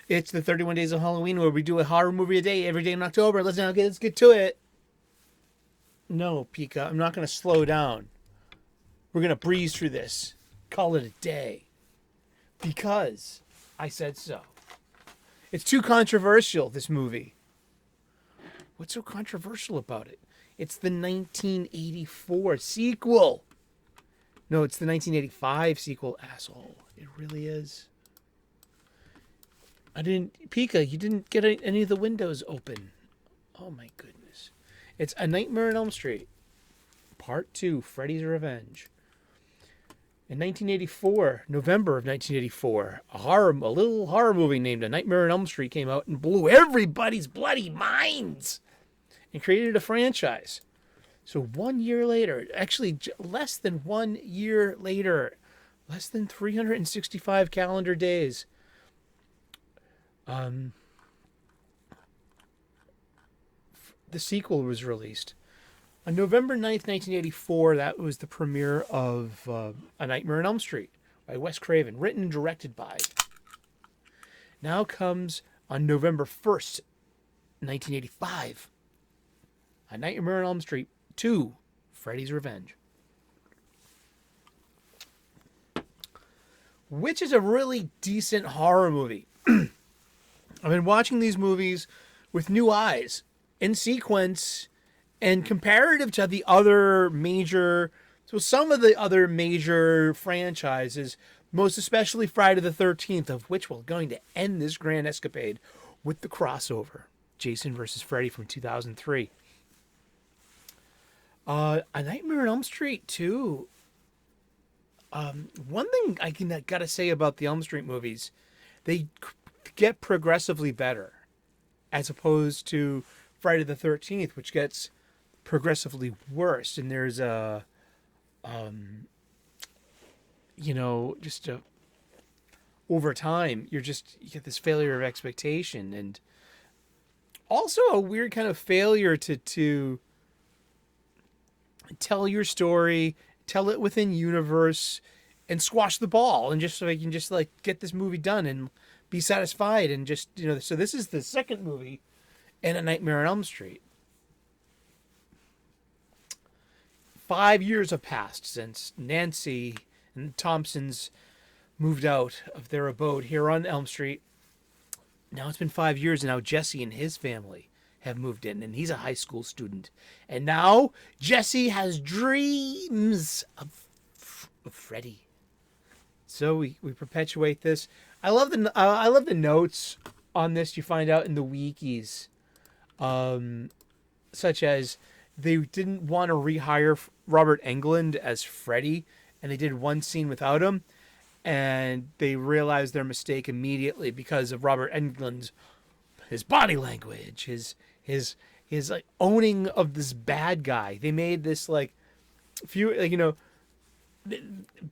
It's the 31 Days of Halloween where we do a horror movie a day every day in October. Let's get to it. No, Pika, I'm not going to slow down. We're going to breeze through this. Call it a day. Because I said so. It's too controversial, this movie. What's so controversial about it? It's the 1984 sequel. No, it's the 1985 sequel, asshole. It really is. Pika, you didn't get any of the windows open. Oh my goodness. It's A Nightmare on Elm Street, Part 2, Freddy's Revenge. In 1984, November of 1984, a little horror movie named A Nightmare on Elm Street came out and blew everybody's bloody minds and created a franchise. So 1 year later, actually less than 1 year later, less than 365 calendar days, the sequel was released. On November 9th, 1984, that was the premiere of A Nightmare on Elm Street by Wes Craven, written and directed by. Now comes on November 1st, 1985, A Nightmare on Elm Street 2, Freddy's Revenge. Which is a really decent horror movie. I've been watching these movies with new eyes, in sequence, and comparative to the other major, so some of the other major franchises, most especially Friday the 13th, of which we're going to end this grand escapade with the crossover, Jason versus Freddy from 2003. A Nightmare on Elm Street 2. One thing I gotta say about the Elm Street movies, they get progressively better, as opposed to Friday the 13th, which gets progressively worse. And there's over time, you get this failure of expectation, and also a weird kind of failure to tell your story, tell it within universe, and squash the ball, and just so I can just like get this movie done and be satisfied, and just So this is the second movie in A Nightmare on Elm Street. 5 years have passed since Nancy and Thompsons moved out of their abode here on Elm Street. Now it's been 5 years, and now Jesse and his family have moved in, and he's a high school student. And now Jesse has dreams of Freddy. So we perpetuate this. I love the notes on this you find out in the wikis, such as they didn't want to rehire Robert Englund as Freddy, and they did one scene without him, and they realized their mistake immediately because of Robert Englund's his body language, his like owning of this bad guy. They made this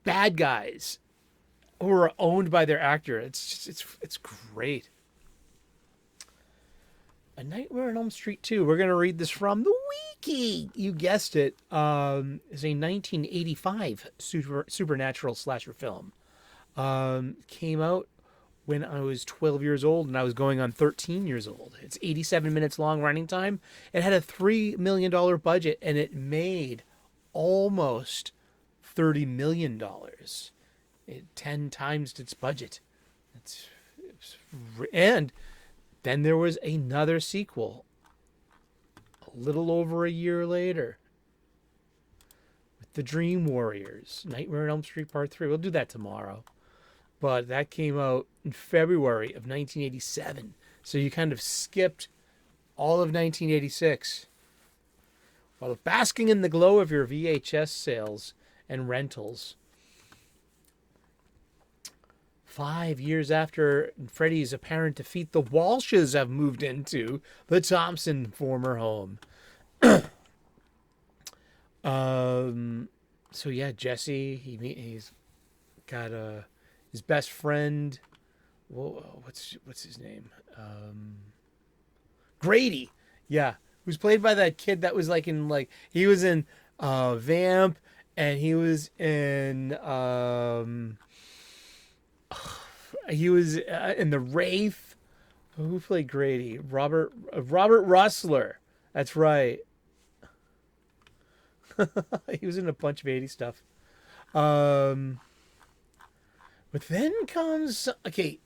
bad guys who are owned by their actor. It's great. A Nightmare on Elm Street 2. We're going to read this from the wiki. You guessed it. Is a 1985 supernatural slasher film. Came out when I was 12 years old, and I was going on 13 years old. It's 87 minutes long running time. It had a $3 million budget, and it made almost $30 million. It 10 times its budget. And then there was another sequel a little over a year later with The Dream Warriors, Nightmare on Elm Street Part 3. We'll do that tomorrow. But that came out in February of 1987. So you kind of skipped all of 1986. While basking in the glow of your VHS sales and rentals. 5 years after Freddy's apparent defeat, the Walshes have moved into the Thompson former home. So yeah, Jesse, he's got his best friend. What's his name? Grady. Yeah, who's played by that kid that was he was in Vamp, and he was in the Wraith. Who played Grady? Robert Russler. That's right. He was in a bunch of 80s stuff. Um, but then comes okay.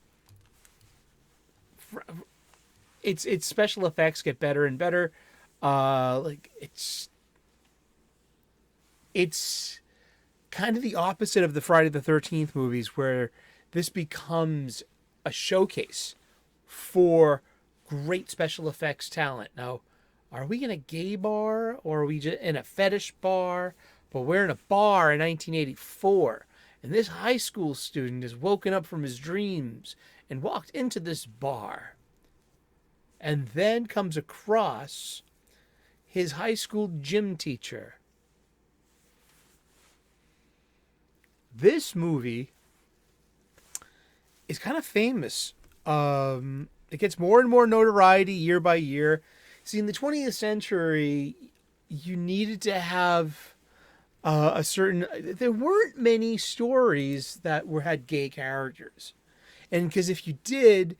Its special effects get better and better. Like it's kind of the opposite of the Friday the 13th movies, where this becomes a showcase for great special effects talent. Now, are we in a gay bar or are we just in a fetish bar? But we're in a bar in 1984, and this high school student has woken up from his dreams and walked into this bar, and then comes across his high school gym teacher. This movie is kind of famous. It gets more and more notoriety year by year. See, in the 20th century, you needed to have a certain. There weren't many stories that had gay characters, and because if you did,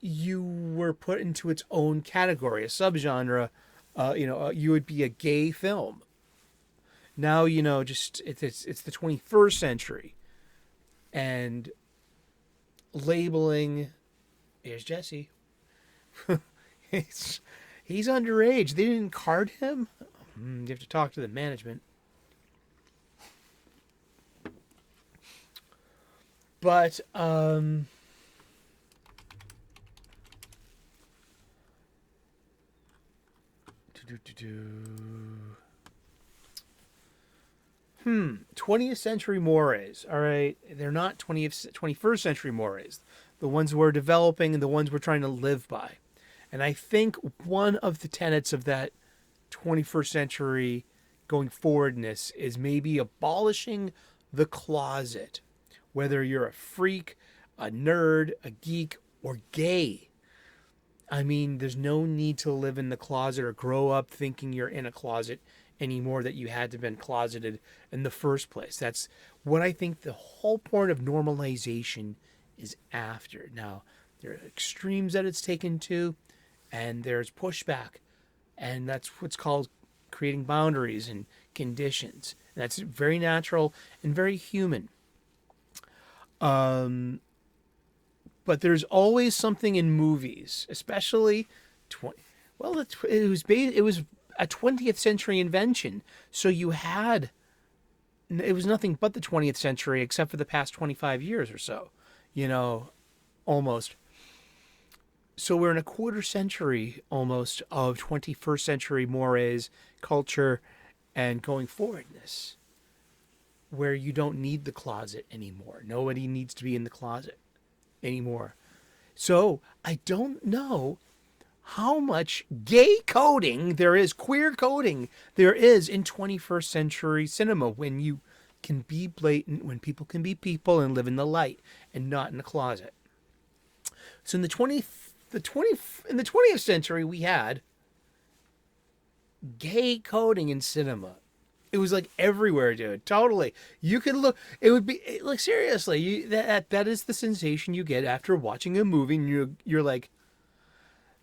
you were put into its own category, a subgenre. You would be a gay film. Now, just it's the 21st century, and labeling. Here's Jesse. he's underage. They didn't card him. You have to talk to the management. But do. 20th century mores. All right, they're not 21st century mores. The ones we're developing and the ones we're trying to live by. And I think one of the tenets of that 21st century going forwardness is maybe abolishing the closet. Whether you're a freak, a nerd, a geek, or gay. I mean, there's no need to live in the closet or grow up thinking you're in a closet anymore, that you had to have been closeted in the first place. That's what I think the whole point of normalization is after. Now, there are extremes that it's taken to, and there's pushback, and that's what's called creating boundaries and conditions. And that's very natural and very human. But there's always something in movies, especially it was a 20th century invention. So it was nothing but the 20th century except for the past 25 years or so, almost. So we're in a quarter century almost of 21st century mores, culture, and going forwardness, where you don't need the closet anymore. Nobody needs to be in the closet anymore. So I don't know how much gay coding there is, queer coding there is in 21st century cinema, when you can be blatant, when people can be people and live in the light and not in the closet. So in the 20th century, we had gay coding in cinema. It was like everywhere, dude. Totally. You could look. It would be like, seriously. That is the sensation you get after watching a movie, and you're like,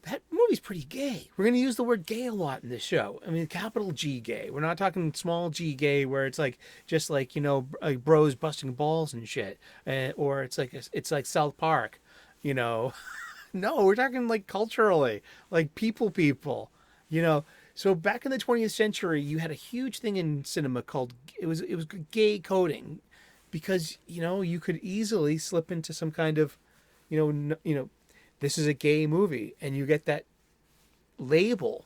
that movie's pretty gay. We're gonna use the word gay a lot in this show. I mean, capital G gay. We're not talking small G gay, where it's like just like like bros busting balls and shit, or it's like South Park, No, we're talking like culturally, like people. So back in the 20th century, you had a huge thing in cinema called it was gay coding, because you could easily slip into some kind of this is a gay movie, and you get that label.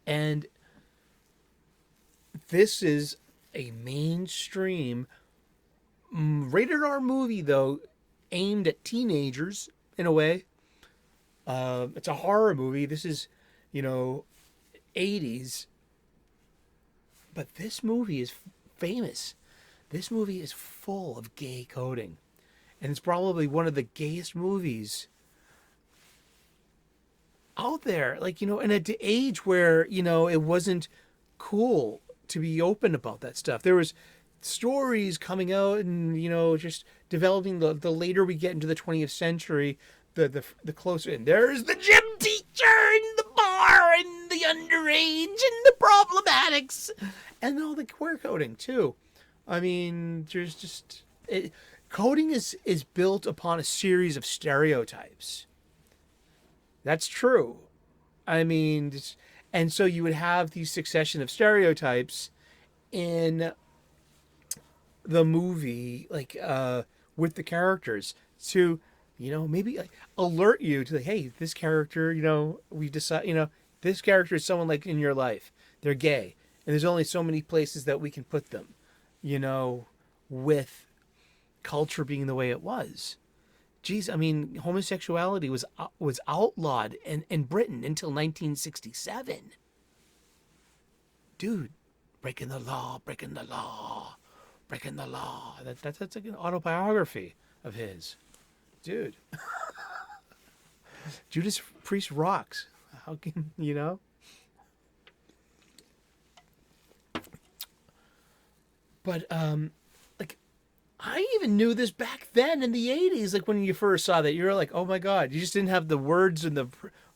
And this is a mainstream rated R movie, though, aimed at teenagers in a way. It's a horror movie. This is 80s, but this movie is famous. This movie is full of gay coding, and it's probably one of the gayest movies out there. Like, in an age where it wasn't cool to be open about that stuff. There was stories coming out, and just developing the later we get into the 20th century, the closer in, there's the gym teacher in the bar and the underage and the problematics and all the queer coding too. I mean, there's just coding is built upon a series of stereotypes. That's true. I mean, and so you would have these succession of stereotypes in the movie, like with the characters to, maybe like alert you to, like, hey, this character, we decide, this character is someone like in your life. They're gay, and there's only so many places that we can put them, with culture being the way it was. Geez, I mean, homosexuality was outlawed in Britain until 1967. Dude, breaking the law, breaking the law, breaking the law. That's like an autobiography of his. Dude. Judas Priest rocks. How can, But, like, I even knew this back then in the 80s. Like, when you first saw that, you were like, oh my God, you just didn't have the words and the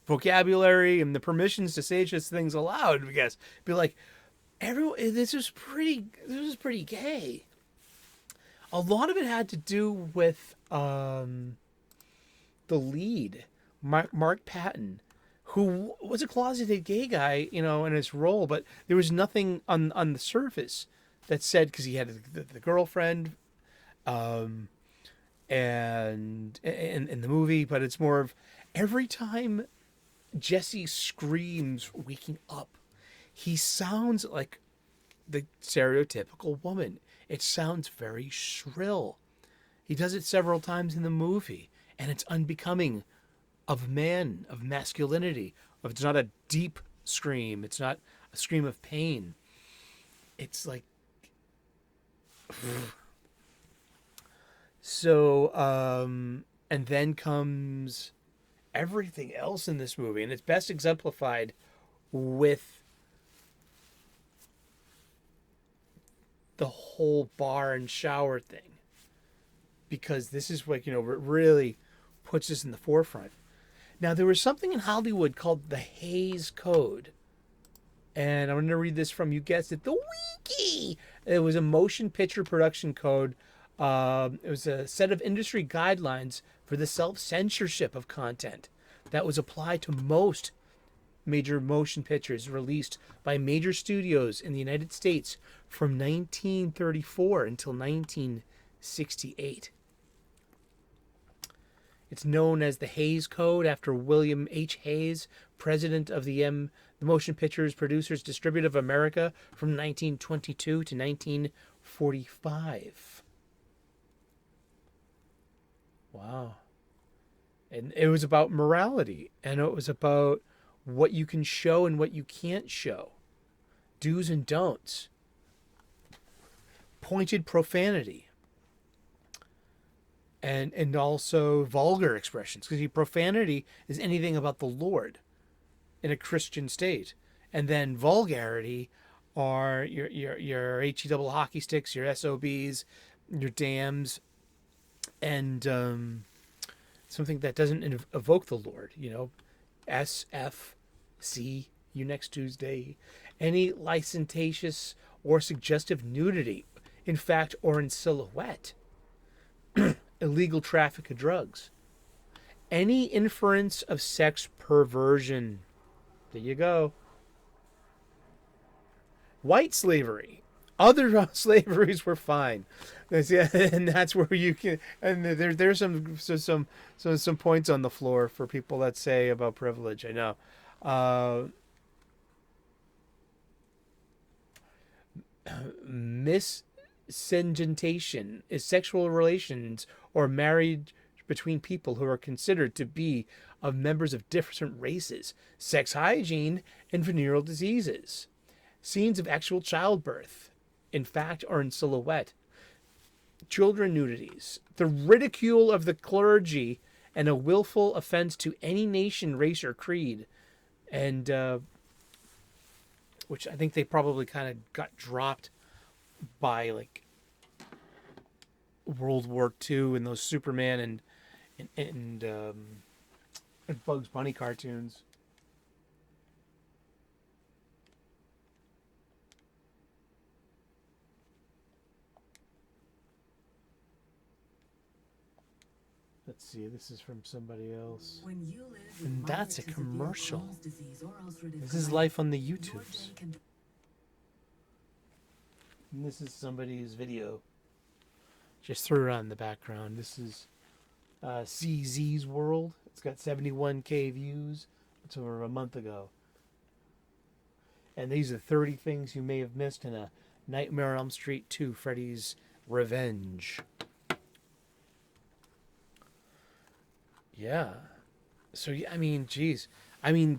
vocabulary and the permissions to say such things aloud, I guess. Be like, everyone, this was pretty gay. A lot of it had to do with the lead, Mark Patton, who was a closeted gay guy, in his role, but there was nothing on the surface that said, because he had the girlfriend, and in the movie, but it's more of every time Jesse screams waking up, he sounds like the stereotypical woman. It sounds very shrill. He does it several times in the movie, and it's unbecoming of man, of masculinity. It's not a deep scream. It's not a scream of pain. It's like... So, and then comes everything else in this movie, and it's best exemplified with the whole bar and shower thing, because this is what, really puts us in the forefront. Now, there was something in Hollywood called the Hays Code, and I'm going to read this from, you guessed it, the wiki. It was a motion picture production code. It was a set of industry guidelines for the self-censorship of content that was applied to most major motion pictures released by major studios in the United States from 1934 until 1968. It's known as the Hays Code after William H. Hays, president of the Motion Pictures Producers Distributive of America from 1922 to 1945. Wow. And it was about morality, and it was about what you can show and what you can't show. Do's and don'ts. Pointed profanity. And also vulgar expressions. Because profanity is anything about the Lord in a Christian state. And then vulgarity are your HE double hockey sticks, your SOBs, your dams, and something that doesn't evoke the Lord, SFC, you next Tuesday. Any licentious or suggestive nudity, in fact, or in silhouette. Illegal traffic of drugs. Any inference of sex perversion. There you go. White slavery. Other slaveries were fine. And that's where you can. And there's some points on the floor for people that say about privilege. I know. Miscegenation is sexual relations or marriage between people who are considered to be of members of different races, sex hygiene, and venereal diseases. Scenes of actual childbirth, in fact or in silhouette. Children nudities. The ridicule of the clergy and a willful offense to any nation, race, or creed. And, which I think they probably kind of got dropped by, like, World War II and those Superman and and Bugs Bunny cartoons. Let's see, this is from somebody else. And that's a commercial. This is life on the YouTubes. And this is somebody's video. Just threw it on in the background. This is CZ's World. It's got 71K views. It's over a month ago. And these are 30 things you may have missed in a Nightmare on Elm Street 2, Freddy's Revenge. Yeah. So, yeah, I mean, geez. I mean,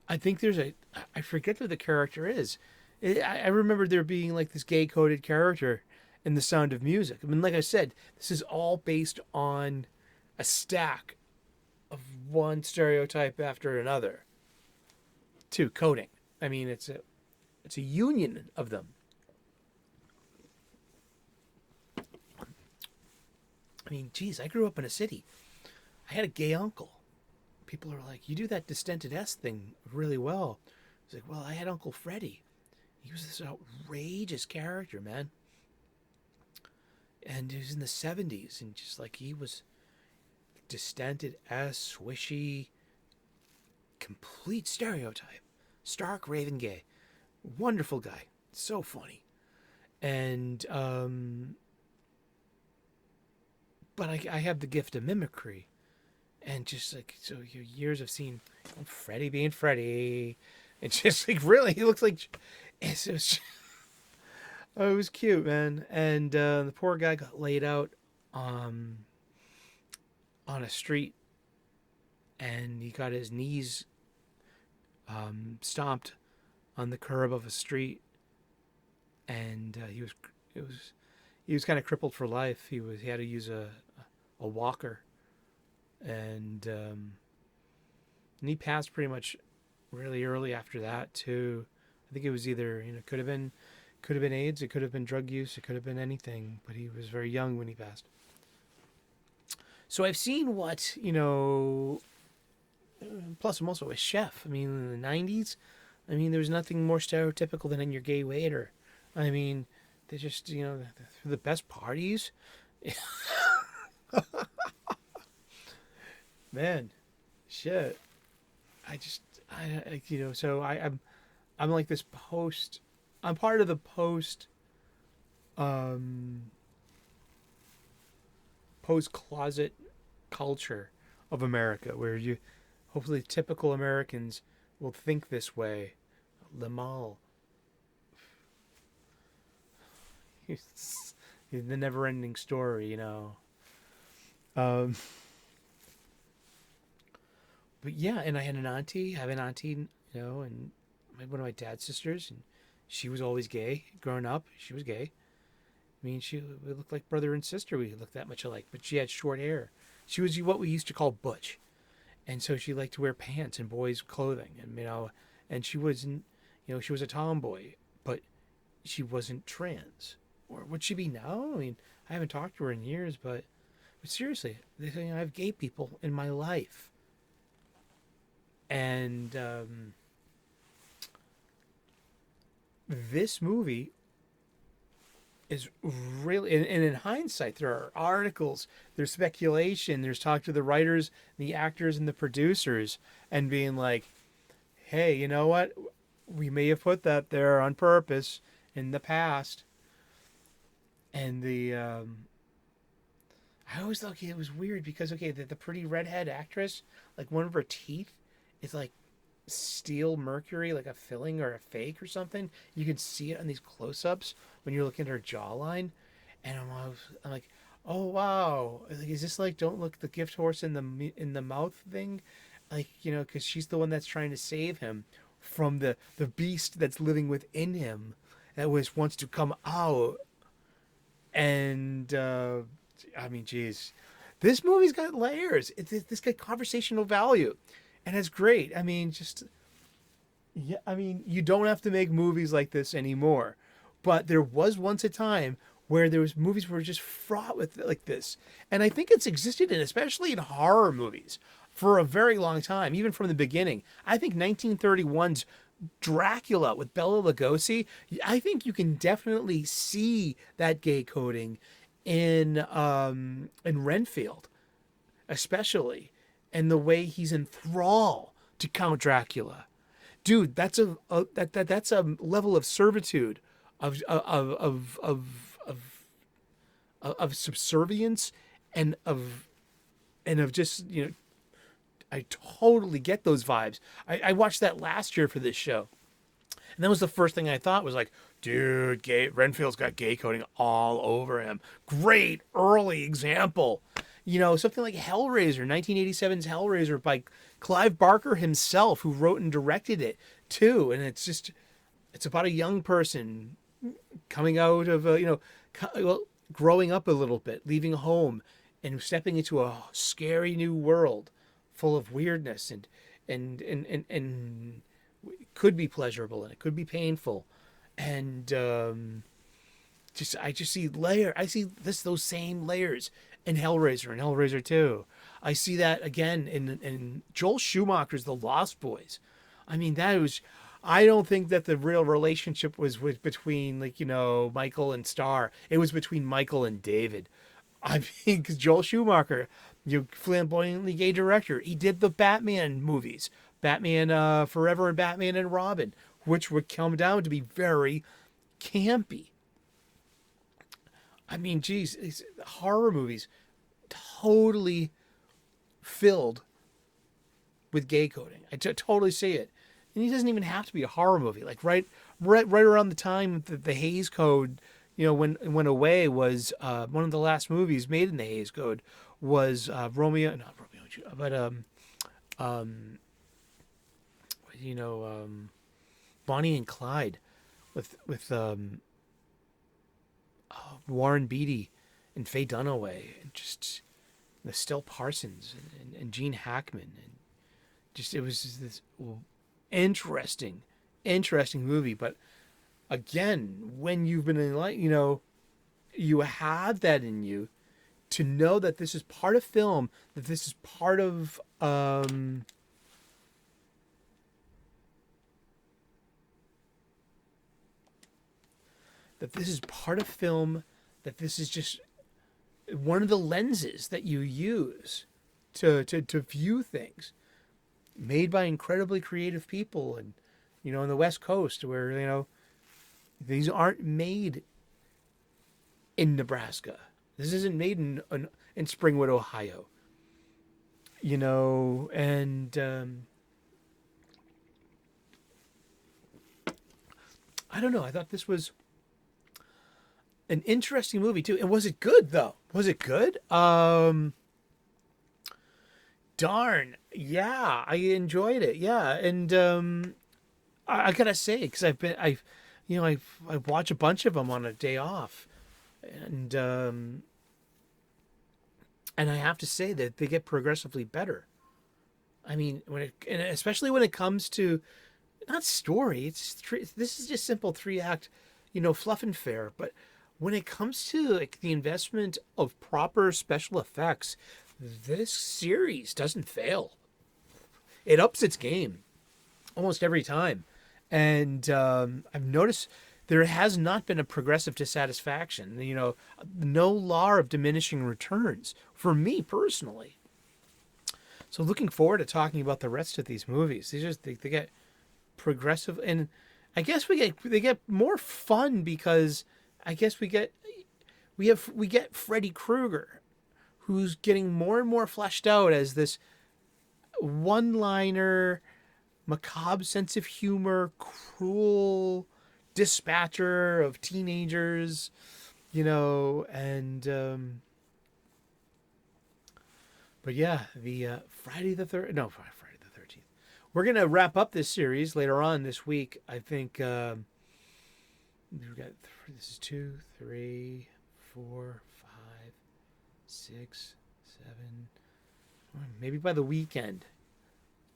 I forget who the character is. I remember there being like this gay-coded character in The Sound of Music. I mean, like I said, this is all based on a stack of one stereotype after another. Two, coding. I mean, it's a union of them. I mean, geez, I grew up in a city. I had a gay uncle. People are like, you do that distended S thing really well. It's like, well, I had Uncle Freddy. He was this outrageous character, man. And he was in the 70s, and just like he was distended S, swishy, complete stereotype. Stark, Raven gay. Wonderful guy. So funny. And, but I have the gift of mimicry. And just like, so years of seeing Freddy being Freddy. It's just like, really, he looks like, it was cute, man. And the poor guy got laid out on a street. And he got his knees stomped on the curb of a street. And he was kind of crippled for life. He had to use a walker. And he passed pretty much really early after that too. I think it was either, could have been AIDS, it could have been drug use, it could have been anything, but he was very young when he passed. So I've seen what, plus I'm also a chef. I mean, in the 90s, I mean, there was nothing more stereotypical than in your gay waiter. I mean, they just, the best parties. Man, shit. So I'm like this post. I'm part of the post closet culture of America, where hopefully typical Americans will think this way. Le Mans. The never-ending story, But yeah, and I have an auntie, and one of my dad's sisters, and she was always gay. Growing up, she was gay. I mean, we looked like brother and sister. We looked that much alike, but she had short hair. She was what we used to call butch, and so she liked to wear pants and boys' clothing, and she wasn't, she was a tomboy, but she wasn't trans. Or would she be now? I mean, I haven't talked to her in years, but seriously, I have gay people in my life. And this movie is really, and in hindsight, there are articles, there's speculation, there's talk to the writers, the actors, and the producers, and being like, hey, you know what? We may have put that there on purpose in the past. And I always thought, it was weird because, the pretty redhead actress, like one of her teeth, it's like steel mercury, like a filling or a fake or something. You can see it on these close-ups when you're looking at her jawline, and I'm like, oh wow, like, is this like don't look the gift horse in the mouth thing, like because she's the one that's trying to save him from the beast that's living within him that wants to come out, and I mean, geez, this movie's got layers. This got conversational value. And it's great. I mean, you don't have to make movies like this anymore. But there was once a time where there was movies were just fraught with like this. And I think it's existed especially in horror movies. for a very long time, even from the beginning. I think 1931's Dracula with Bela Lugosi, I think you can definitely see that gay coding in Renfield, especially, and the way he's in thrall to Count Dracula. Dude, that's a level of servitude, of of subservience, and of just, I totally get those vibes. I watched that last year for this show, and that was the first thing I thought was like, dude, Renfield's got gay coding all over him. Great early example. Something like Hellraiser, 1987's Hellraiser by Clive Barker himself, who wrote and directed it too. And it's about a young person coming out of growing up a little bit, leaving home and stepping into a scary new world full of weirdness, and it could be pleasurable and it could be painful. And I just see those same layers in Hellraiser and Hellraiser 2. I see that again in Joel Schumacher's The Lost Boys. I mean, I don't think that the real relationship was between Michael and Star. It was between Michael and David. I mean, because Joel Schumacher, flamboyantly gay director, he did the Batman movies, Batman Forever and Batman and Robin, which would come down to be very campy. I mean, geez, these horror movies totally filled with gay coding. I totally see it. And it doesn't even have to be a horror movie. Like right around the time that the Hays Code, when it went away, was one of the last movies made in the Hays Code was not Romeo and Juliet, but Bonnie and Clyde with Warren Beatty and Faye Dunaway, and just Estelle Parsons and Gene Hackman, and it was just this interesting movie. But again, when you've been in you have that in you to know that this is part of film, that this is part of that this is part of film, that this is just one of the lenses that you use to view things, made by incredibly creative people, and on the West Coast, where these aren't made in Nebraska. This isn't made in Springwood, Ohio. And I don't know. I thought this was an interesting movie too. And was it good though? Was it good? Darn. Yeah, I enjoyed it. Yeah. And I gotta say, because I watch a bunch of them on a day off, and I have to say that they get progressively better. I mean, and especially when it comes to not story, this is just simple 3-act, fluff and fare. But when it comes to the investment of proper special effects, this series doesn't fail. It ups its game almost every time. And I've noticed there has not been a progressive dissatisfaction. No law of diminishing returns for me personally. So looking forward to talking about the rest of these movies. They get progressive, and I guess they get more fun because I guess we get Freddy Krueger, who's getting more and more fleshed out as this one-liner, macabre sense of humor, cruel dispatcher of teenagers, and but yeah, the Friday the 13th. We're gonna wrap up this series later on this week. I think we've got this is 2, 3, 4, 5, 6, 7. Maybe by the weekend,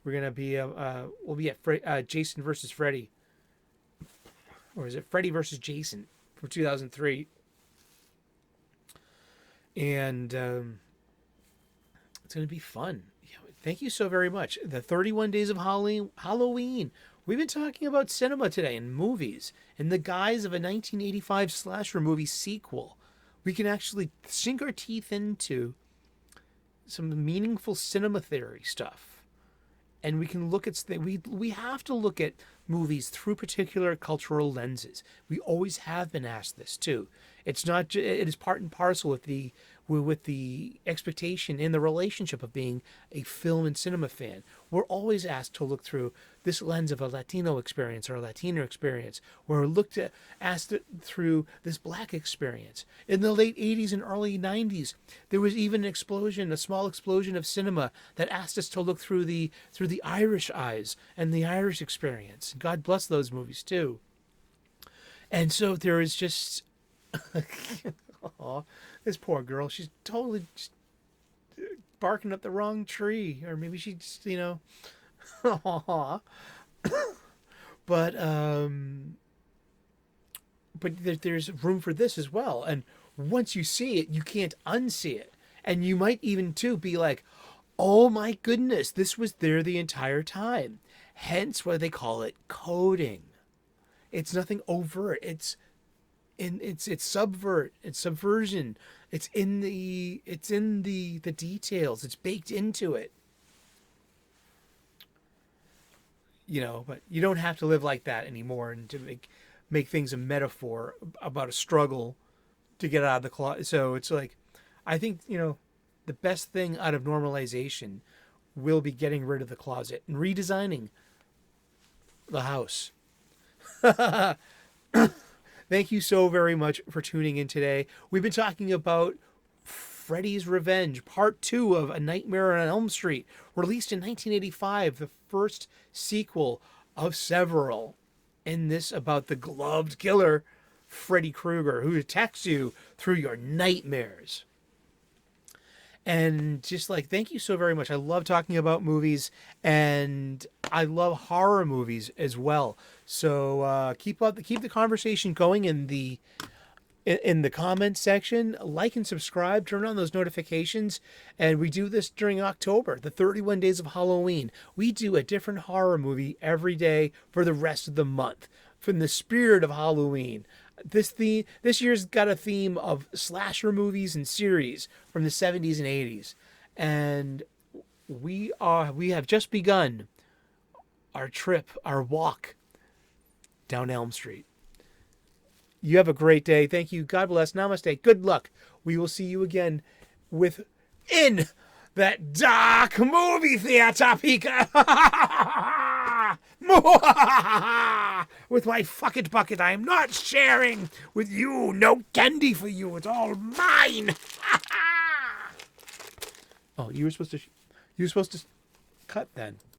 we're gonna be we'll be at Jason versus Freddy, or is it Freddy versus Jason from 2003? And it's gonna be fun. Thank you so very much. The 31 Days of Halloween. We've been talking about cinema today and movies in the guise of a 1985 slasher movie sequel. We can actually sink our teeth into some meaningful cinema theory stuff. And we can look at we have to look at movies through particular cultural lenses. We always have been asked this too. It's not it is part and parcel with the expectation in the relationship of being a film and cinema fan. We're always asked to look through this lens of a Latino experience or a Latino experience. We're asked through this Black experience. In the late 80s and early 90s, there was even a small explosion of cinema that asked us to look through the Irish eyes and the Irish experience. God bless those movies too. And so there is just Aw, this poor girl. She's totally just barking up the wrong tree, or maybe she just, aw. But there's room for this as well. And once you see it, you can't unsee it. And you might even too be like, oh my goodness, this was there the entire time. Hence why they call it coding. It's nothing overt. It's subversion. It's in the details. It's baked into it. But you don't have to live like that anymore, and to make things a metaphor about a struggle to get out of the closet. So it's like, I think, the best thing out of normalization will be getting rid of the closet and redesigning the house. Thank you so very much for tuning in today. We've been talking about Freddy's Revenge, Part 2 of A Nightmare on Elm Street, released in 1985, the first sequel of several. In this, about the gloved killer, Freddy Krueger, who attacks you through your nightmares. And just thank you so very much. I love talking about movies, and I love horror movies as well. So keep the conversation going in the comments section. Like and subscribe. Turn on those notifications. And we do this during October, the 31 Days of Halloween. We do a different horror movie every day for the rest of the month, from the spirit of Halloween. This year's got a theme of slasher movies and series from the 70s and 80s. And we have just begun our walk down Elm Street. You have a great day. Thank you. God bless. Namaste. Good luck. We will see you again in that dark movie theater, Pika. With my fucking bucket, I am not sharing with you. No candy for you. It's all mine. Oh, you were supposed to cut then.